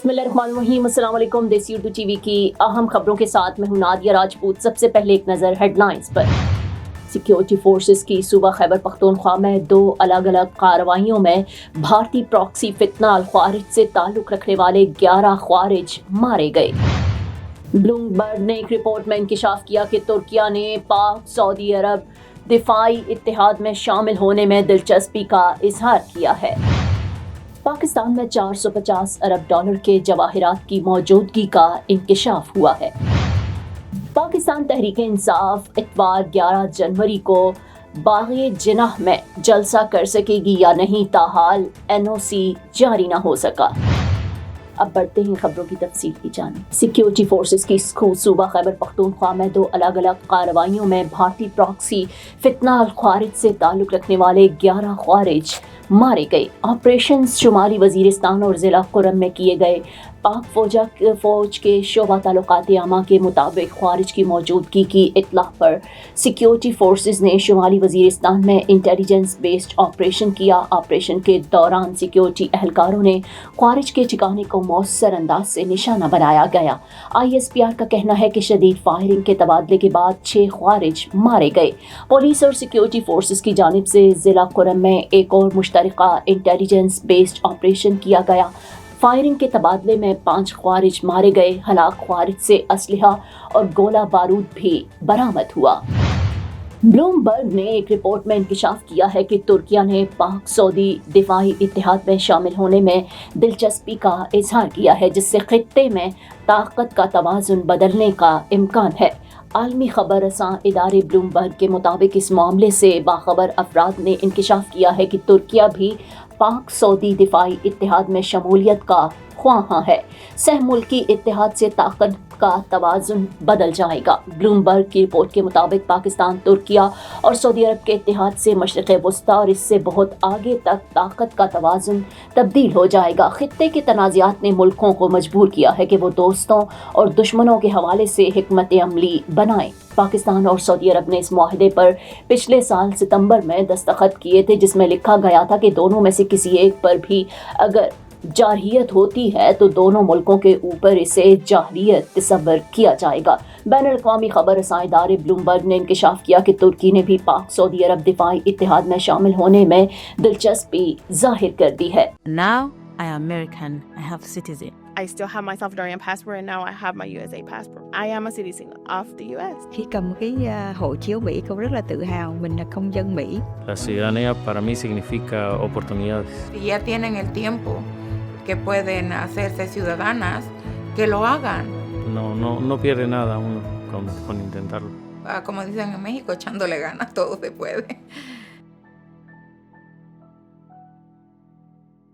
बिस्मिल्लाहिर्रहमानिर्रहीम। अस्सलाम वालेकुम। देसी उर्दू टीवी की अहम खबरों के साथ मैं हूं नादिया राजपूत। सबसे पहले एक नज़र हेडलाइंस पर। सिक्योरिटी फोर्सेस की सूबा खैबर पख्तूनख्वा में 2 अलग अलग कार्रवाइयों में भारतीय प्रॉक्सी फितना अल ख्वारिज से ताल्लुक़ रखने वाले 11 ख्वारिज मारे गए। ब्लूमबर्ग ने एक रिपोर्ट में इंकिशाफ किया कि तुर्किया ने पाक सऊदी अरब दिफाई इत्तेहाद में शामिल होने में दिलचस्पी का इजहार किया है। पाकिस्तान में 450 अरब डॉलर के जवाहिरात की मौजूदगी का इंकिशाफ हुआ है। पाकिस्तान तहरीक इंसाफ इतवार 11 जनवरी को बाग़े जिनाह में जलसा कर सकेगी या नहीं, ताहाल NOC जारी न हो सका। अब बढ़ते हैं खबरों की तफसील की जानिब। सिक्योरिटी फोर्सेस की सूबा खैबर पख्तूनख्वा में 2 अलग अलग कार्रवाइयों में भारतीय प्रॉक्सी फितना अल ख्वारिज से ताल्लुक़ रखने वाले 11 ख्वारिज मारे गए। ऑपरेशन शुमाली वजीरिस्तान और ज़िला कुरम में किए गए। पाक फ़ौज के शोबा ताल्लुकात आमा के मुताबिक ख्वारिज की मौजूदगी की इत्तला पर सिक्योरिटी फोर्सेस ने शुमाली वजीरिस्तान में इंटेलिजेंस बेस्ड ऑपरेशन किया। ऑपरेशन के दौरान सिक्योरिटी एहलकारों ने ख्वारिज के ठिकाने को मौसर अंदाज से निशाना बनाया गया। ISPR का कहना है कि शदीद फायरिंग के तबादले के बाद 6 ख्वारिज मारे गए। पुलिस और सिक्योरिटी फोर्सेस की जानिब से ज़िला कुरम में एक और मुश्तरका इंटेलिजेंस बेस्ड ऑपरेशन किया गया। फायरिंग के तबादले में 5 ख्वारिज मारे गए। हलाक ख्वारिज से असलहा और गोला बारूद भी बरामद हुआ। ब्लूमबर्ग ने एक रिपोर्ट में इंकिशाफ किया है कि तुर्किया ने पाक सऊदी दिफाई इत्तेहाद में शामिल होने में दिलचस्पी का इजहार किया है, जिससे खित्ते में ताकत का तवाज़ुन बदलने का इम्कान है। आलमी खबर रसां इदारे ब्लूमबर्ग के मुताबिक इस मामले से बाखबर अफराद ने इंकिशाफ किया है कि तुर्किया भी पाक सऊदी दिफाई इत्तेहाद में शमूलियत का ख्वाहां है। सह मुल्की इत्तेहाद से ताकत का तवाज़ुन बदल जाएगा। ब्लूमबर्ग की रिपोर्ट के मुताबिक पाकिस्तान तुर्किया और सऊदी अरब के इत्तेहाद से मशरिक़ वस्ता और इससे बहुत आगे तक ताकत का तवाज़ुन तब्दील हो जाएगा। खित्ते के तनाज़ात ने मुल्कों को मजबूर किया है कि वो दोस्तों और दुश्मनों के हवाले से हिकमत अमली बनाएं। पाकिस्तान और सऊदी अरब ने इस मुआहदे पर पिछले साल सितंबर में दस्तखत किए थे, जिसमें लिखा गया था कि दोनों में से किसी एक पर भी अगर जारहियत होती है तो दोनों मुल्कों के ऊपर इसे जारहियत तस्वर किया जाएगा। बैनुल-अक़वामी खबर रसां इदारे ब्लूमबर्ग ने इंकिशाफ किया कि तुर्की ने भी पाक सऊदी अरब दिफाई इत्तेहाद में शामिल होने में दिलचस्पी जाहिर कर दी है। Now I am American. I have citizen. I still have my Salvadorian passport and now I have my USA passport. I am a citizen of the US. Khi cầm cái hộ chiếu Mỹ, cô rất là tự hào mình là công dân Mỹ. La ciudadanía para mí significa oportunidades. Si ya tienen el tiempo que pueden hacerse ciudadanas, que lo hagan. No pierde nada uno con intentarlo. Como dicen en México, echándole ganas, todo se puede.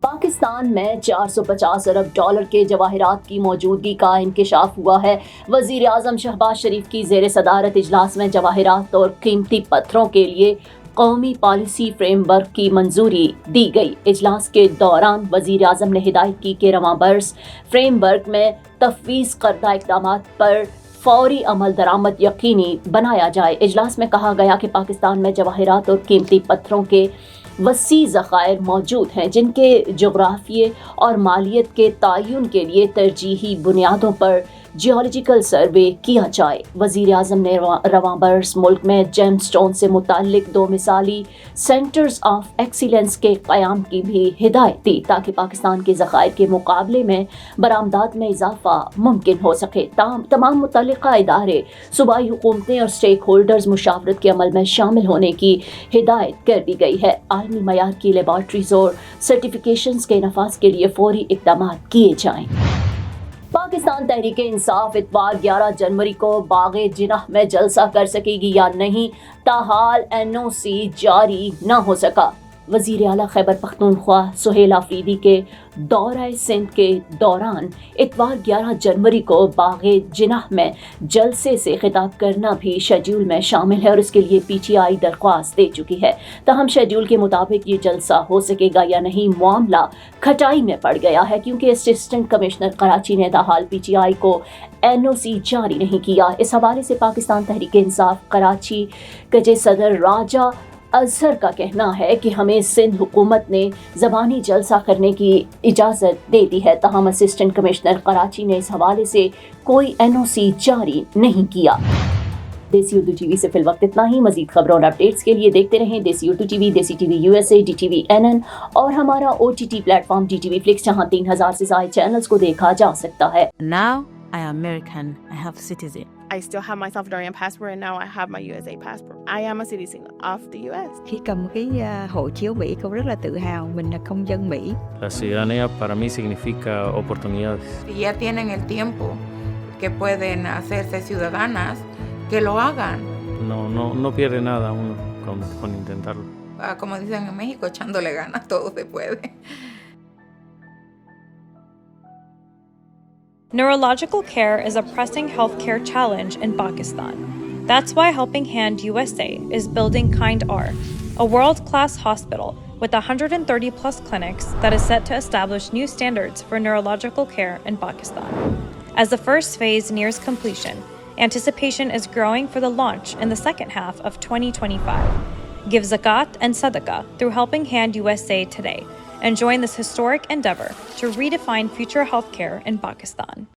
Pakistan में 450 अरब dollar के जवाहिरात की मौजूदगी का इंकिशाफ हुआ है। वज़ीर आज़म शहबाज शरीफ की ज़ेर सदारत इजलास में जवाहिरात और कीमती पत्थरों के लिए कौमी पॉलिसी फ्रेमवर्क की मंजूरी दी गई। इजलास के दौरान वज़ीर आज़म ने हिदायत की कि रवां बरस फ्रेमवर्क में तफवीज़ करदा इक़दामात पर फौरी अमल दरामद यकीनी बनाया जाए। इजलास में कहा गया कि पाकिस्तान में जवाहिरात और कीमती पत्थरों के वसी ज़खायर मौजूद हैं, जिनके जोग्राफिये और मालियत के तयन के लिए तरजीही बुनियादों पर जियोलॉजिकल सर्वे किया जाए। वज़ीर आज़म ने रवां बरस मुल्क में जेम स्टोन से मुताल्लिक 2 मिसाली सेंटर्स ऑफ एक्सीलेंस के क़याम की भी हिदायत दी, ताकि पाकिस्तान के ज़खायर के मुकाबले में बरामदात में इजाफा मुमकिन हो सके। तमाम मुतल्लिक़ा इदारे, सूबाई हुकूमतें और स्टेक होल्डर्स मुशावरत के अमल में शामिल होने की हिदायत कर दी गई है। आलमी मयार की लेबॉर्ट्रीज और सर्टिफिकेशंस के नफाज के लिए फौरी इक़दाम किए जाएँ। पाकिस्तान तहरीक इंसाफ इतवार 11 जनवरी को बाग़े जिनाह में जलसा कर सकेगी या नहीं, ताहाल NOC जारी न हो सका। वज़ीर आला खैबर पख्तूनख्वा सुहेल आफरीदी के दौरा सिंध के दौरान इतवार 11 जनवरी को बाग़े जिनाह में जलसे से खिताब करना भी शेड्यूल में शामिल है और इसके लिए PTI दरख्वास्त दे चुकी है। तहम शेड्यूल के मुताबिक ये जलसा हो सकेगा या नहीं, मामला खटाई में पड़ गया है, क्योंकि असिस्टेंट कमिश्नर कराची ने ताहाल PTI को NOC जारी नहीं किया। इस हवाले से पाकिस्तान तहरीक इंसाफ कराची के सदर राजा अजहर का कहना है कि हमें सिंध हुकूमत ने ज़बानी जलसा करने की इजाज़त दे दी है, ताहम असिस्टेंट कमिश्नर कराची ने इस हवाले से कोई NOC जारी नहीं किया। देसी उर्दू टीवी से फिल वक्त इतना ही। मजीद खबरों और अपडेट्स के लिए देखते रहें देसी उर्दू टीवी, देसी टीवी USA, DTV NN और हमारा OTT प्लेटफॉर्म DTV Flix, जहां 3000 से ज़ायद चैनल्स को देखा जा सकता है। Now I am American. I have citizen. I still have my Salvadorian passport and now I have my USA passport. I am a citizen of the US. Khi cầm cái hộ chiếu Mỹ cô rất là tự hào mình là công dân Mỹ. La ciudadanía para mí significa oportunidades. Si ya tienen el tiempo que pueden hacerse ciudadanas, que lo hagan. No pierde nada uno con intentarlo. Como dicen en México, echándole ganas, todo se puede. Neurological care is a pressing healthcare challenge in Pakistan. That's why Helping Hand USA is building Kind R, a world-class hospital with 130 plus clinics that is set to establish new standards for neurological care in Pakistan. As the first phase nears completion, anticipation is growing for the launch in the second half of 2025. Give zakat and sadaqah through Helping Hand USA today and join this historic endeavor to redefine future healthcare in Pakistan.